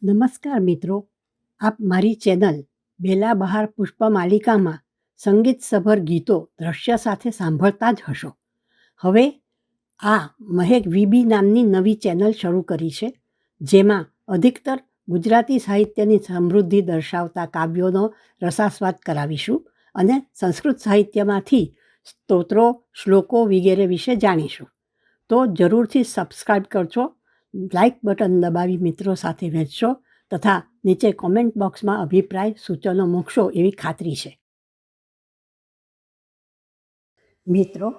નમસ્કાર મિત્રો, આપ મારી ચેનલ બેલા બહાર પુષ્પમાલિકામાં સંગીતસભર ગીતો દ્રશ્ય સાથે સાંભળતા જ હશો. હવે આ મહેક વીબી નામની નવી ચેનલ શરૂ કરી છે, જેમાં અધિકતર ગુજરાતી સાહિત્યની સમૃદ્ધિ દર્શાવતા કાવ્યોનો રસાસ્વાદ કરાવીશું અને સંસ્કૃત સાહિત્યમાંથી સ્તોત્રો, શ્લોકો વગેરે વિશે જાણીશું. તો જરૂરથી સબસ્ક્રાઈબ કરજો, લાઇક બટન દબાવી મિત્રો સાથે વહેંચશો તથા નીચે કોમેન્ટ બોક્સમાં અભિપ્રાય સૂચનો મૂકશો એવી ખાતરી છે. મિત્રો,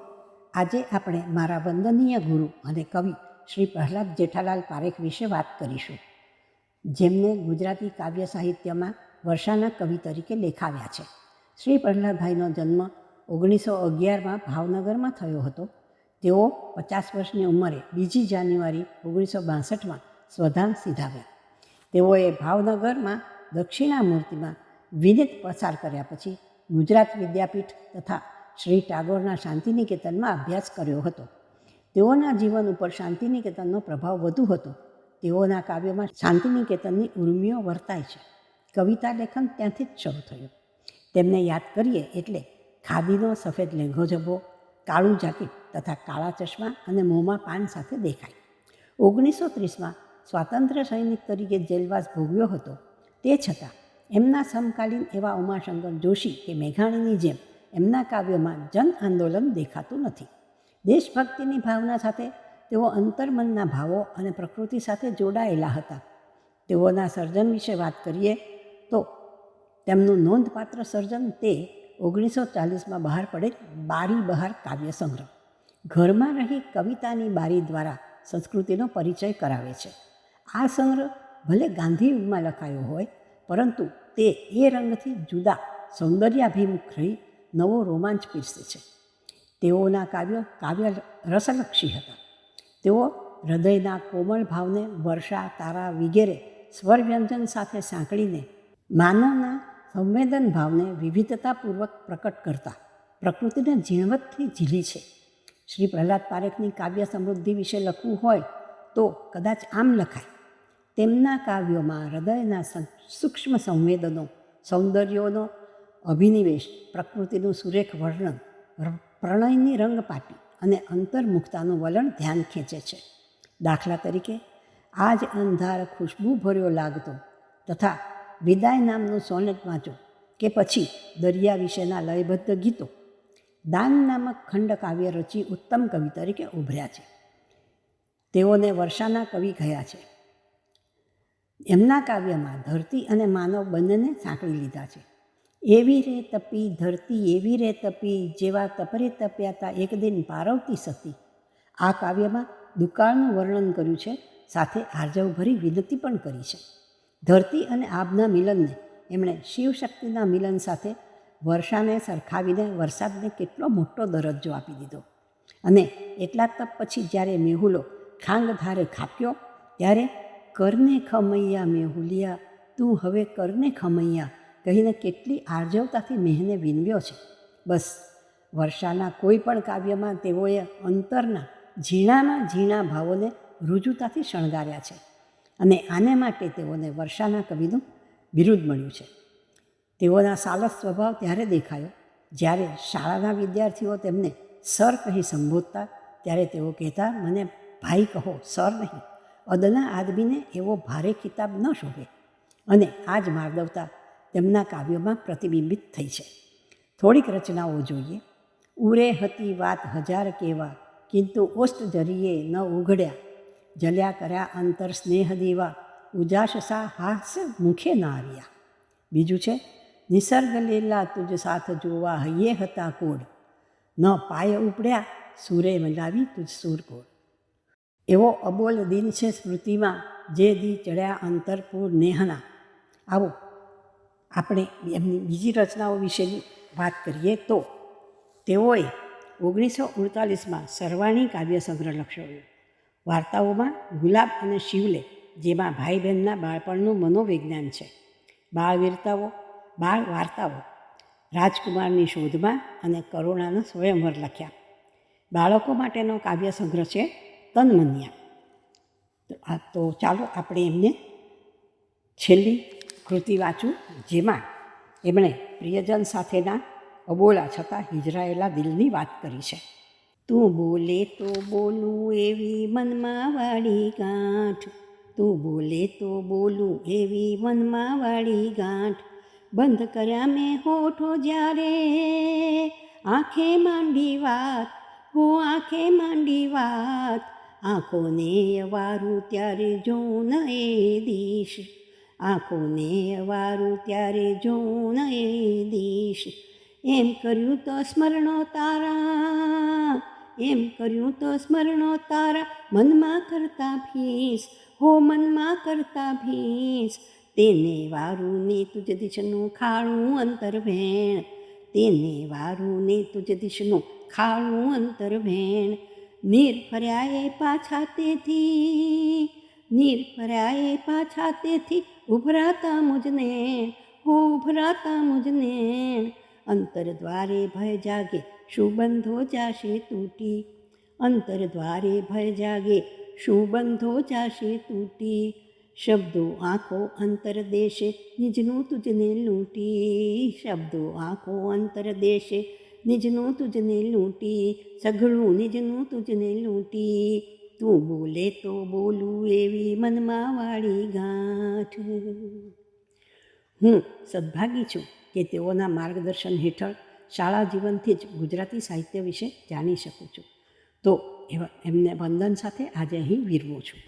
આજે આપણે મારા વંદનીય ગુરુ અને કવિ શ્રી પ્રહલાદ જેઠાલાલ પારેખ વિશે વાત કરીશું, જેમને ગુજરાતી કાવ્ય સાહિત્યમાં વર્ષાના કવિ તરીકે લેખાવ્યા છે. શ્રી પ્રહલાદભાઈનો જન્મ 1911માં ભાવનગરમાં થયો હતો. તેઓ 50 વર્ષની ઉંમરે 2 જાન્યુઆરી 1962માં સ્વધામ સીધાવ્યા. તેઓએ ભાવનગરમાં દક્ષિણામૂર્તિમાં વિનિત પસાર કર્યા પછી ગુજરાત વિદ્યાપીઠ તથા શ્રી ટાગોરના શાંતિનિકેતનમાં અભ્યાસ કર્યો હતો. તેઓના જીવન ઉપર શાંતિનિકેતનનો પ્રભાવ વધુ હતો. તેઓના કાવ્યોમાં શાંતિનિકેતનની ઉર્મિઓ વર્તાય છે. કવિતા લેખન ત્યાંથી જ શરૂ થયું. તેમને યાદ કરીએ એટલે ખાદીનો સફેદ લેંઘો ઝભ્ભો, કાળું જાકીટ તથા કાળા ચશ્મા અને મોંમાં પાન સાથે દેખાય. 1930માં સ્વાતંત્ર્ય સૈનિક તરીકે જેલવાસ ભોગવ્યો હતો. તે છતાં એમના સમકાલીન એવા ઉમાશંકર જોશી કે મેઘાણીની જેમ એમના કાવ્યોમાં જન આંદોલન દેખાતું નથી. દેશભક્તિની ભાવના સાથે તેઓ અંતર્મનના ભાવો અને પ્રકૃતિ સાથે જોડાયેલા હતા. તેઓના સર્જન વિશે વાત કરીએ તો તેમનું નોંધપાત્ર સર્જન તે 1940માં બહાર પડેલ બારી બહાર કાવ્ય સંગ્રહ ઘરમાં રહી કવિતાની બારી દ્વારા સંસ્કૃતિનો પરિચય કરાવે છે. આ સંગ્રહ ભલે ગાંધી યુગમાં લખાયો હોય, પરંતુ તે એ રંગથી જુદા સૌંદર્યાભિમુખ રહી નવો રોમાંચ પીરસે છે. તેઓના કાવ્યો કાવ્ય રસલક્ષી હતા. તેઓ હૃદયના કોમળ ભાવને વર્ષા, તારા વગેરે સ્વરવ્યંજન સાથે સાંકળીને માનવના સંવેદન ભાવને વિવિધતાપૂર્વક પ્રકટ કરતા પ્રકૃતિને ઝીણવટથી ઝીલી છે. શ્રી પ્રહલાદ પારેખની કાવ્ય સમૃદ્ધિ વિશે લખવું હોય તો કદાચ આમ લખાય: તેમના કાવ્યોમાં હૃદયના સૂક્ષ્મ સંવેદનો, સૌંદર્યોનો અભિનિવેશ, પ્રકૃતિનું સુરેખ વર્ણન, પ્રણયની રંગપાટી અને અંતર્મુખતાનું વલણ ધ્યાન ખેંચે છે. દાખલા તરીકે આજ અંધાર ખુશ્બુ ભર્યો લાગતો તથા વિદાય નામનું સોનેટ વાંચો કે પછી દરિયા વિશેના લયબદ્ધ ગીતો દાન નામક ખંડ કાવ્ય રચી ઉત્તમ કવિ તરીકે ઉભર્યા છે. તેઓને વર્ષાના કવિ કહ્યા છે. એમના કાવ્યમાં ધરતી અને માનવ બંનેને સાંકળી લીધા છે. એવી રે તપી ધરતી, એવી રે તપી, જેવા તપરે તપ્યાતા એક દિન પારવતી સતી. આ કાવ્યમાં દુકાળનું વર્ણન કર્યું છે, સાથે આર્જવભરી વિનંતી પણ કરી છે. ધરતી અને આભના મિલનને એમણે શિવશક્તિના મિલન સાથે વર્ષાને સરખાવીને વરસાદને કેટલો મોટો દરજ્જો આપી દીધો. અને એટલા તપ પછી જ્યારે મેહુલો ખાંગ ધારે ખાપ્યો ત્યારે કરને ખમૈયા મેહુલિયા, તું હવે કરને ખમૈયા કહીને કેટલી આર્જવતાથી મેહને વિનવ્યો છે. બસ, વર્ષાના કોઈ પણ કાવ્યમાં તેઓએ અંતરના ઝીણામાં ઝીણા ભાવોને રુજુતાથી શણગાર્યા છે અને આને માટે તેઓને વર્ષાના કવિનું બિરુદ મળ્યું છે. તેઓના સાલસ સ્વભાવ ત્યારે દેખાયો જ્યારે શાળાના વિદ્યાર્થીઓ તેમને સર કહી સંબોધતા ત્યારે તેઓ કહેતા, મને ભાઈ કહો, સર નહીં. અદના આદમીને એવો ભારે ખિતાબ ન શોભે. અને આ જ માર્દવતા તેમના કાવ્યોમાં પ્રતિબિંબિત થઈ છે. થોડીક રચનાઓ જોઈએ. ઉરે હતી વાત હજાર કેવા, કિંતુ ઓષ્ટ જરીએ ન ઉઘડ્યા, જલ્યા કર્યા અંતર સ્નેહ દીવા, ઉજાસ સા હાસ મુખે ન આવ્યા. બીજું છે, નિસર્ગ લીલા તુજ સાથ જોવા હૈયે હતા કોડ, ન પાય ઉપડ્યા સૂરે મલાવી તુજ સૂરકોડ. એવો અબોલ દિન છે સ્મૃતિમાં, જે દી ચડ્યા અંતરપૂર નેહના. આવો આપણે એમની બીજી રચનાઓ વિશેની વાત કરીએ તો તેઓએ 1948માં સરવાણી કાવ્ય સંગ્રહ લખ્યો. વાર્તાઓમાં ગુલાબ અને શિવલે, જેમાં ભાઈ બહેનના બાળપણનું મનોવિજ્ઞાન છે. બાળવીરતાઓ, બાળ વાર્તાઓ, રાજકુમારની શોધમાં અને કરુણાનો સ્વયંવર લખ્યા. બાળકો માટેનો કાવ્ય સંગ્રહ છે તન્મન્યા. તો ચાલો આપણે એમને છેલ્લી કૃતિ વાંચું, જેમાં એમણે પ્રિયજન સાથેના અબોલા છતાં હિજરાયેલા દિલની વાત કરી છે. તું બોલે તો બોલું એવી મનમાં વાળી ગાંઠ, તું બોલે તો બોલું એવી મનમાં વાળી ગાંઠ, બંધ કર્યા મેં હોઠો જ્યારે આંખે માંડી વાત, હો આંખે માંડી વાત, આંખોને અવારું ત્યારે જોઉં એ દિશ, આંખોને અવારું ત્યારે જોઉં એ દિશ, એમ કર્યું તો સ્મરણો તારા, એમ કર્યું તો સ્મરણો તારા, મનમાં કરતા ભીસ, હો મનમાં કરતા ભીસ, તેને વારું ને તુજ દિશનું ખાળું અંતર ભેણ, તેને વારું ને તુજ દિશનું ખાળું અંતર ભેણ, નીર ફર્યાએ પાછા તેથી, નીર ફર્યાએ પાછા તેથી, ઉભરાતા મુજને, હો ઉભરાતા મુજને, અંતર દ્વારે ભય જાગે શું બંધો જાશે તૂટી, અંતર દ્વારે ભય જાગે શું બંધો જાશે તૂટી, શબ્દો આંખો અંતર દેશે નિજનું તુજને લૂંટી, શબ્દો આંખો અંતર દેશે નિજનું તુજને લૂંટી, સઘળું નિજનું તુજને લૂંટી, તું બોલે તો બોલું એવી મનમાં વાળી ગાંઠ. હું સદભાગી છું કે તેઓના માર્ગદર્શન હેઠળ શાળા જીવનથી જ ગુજરાતી સાહિત્ય વિશે જાણી શકું છું. તો એમને વંદન સાથે આજે અહીં વિરમું છું.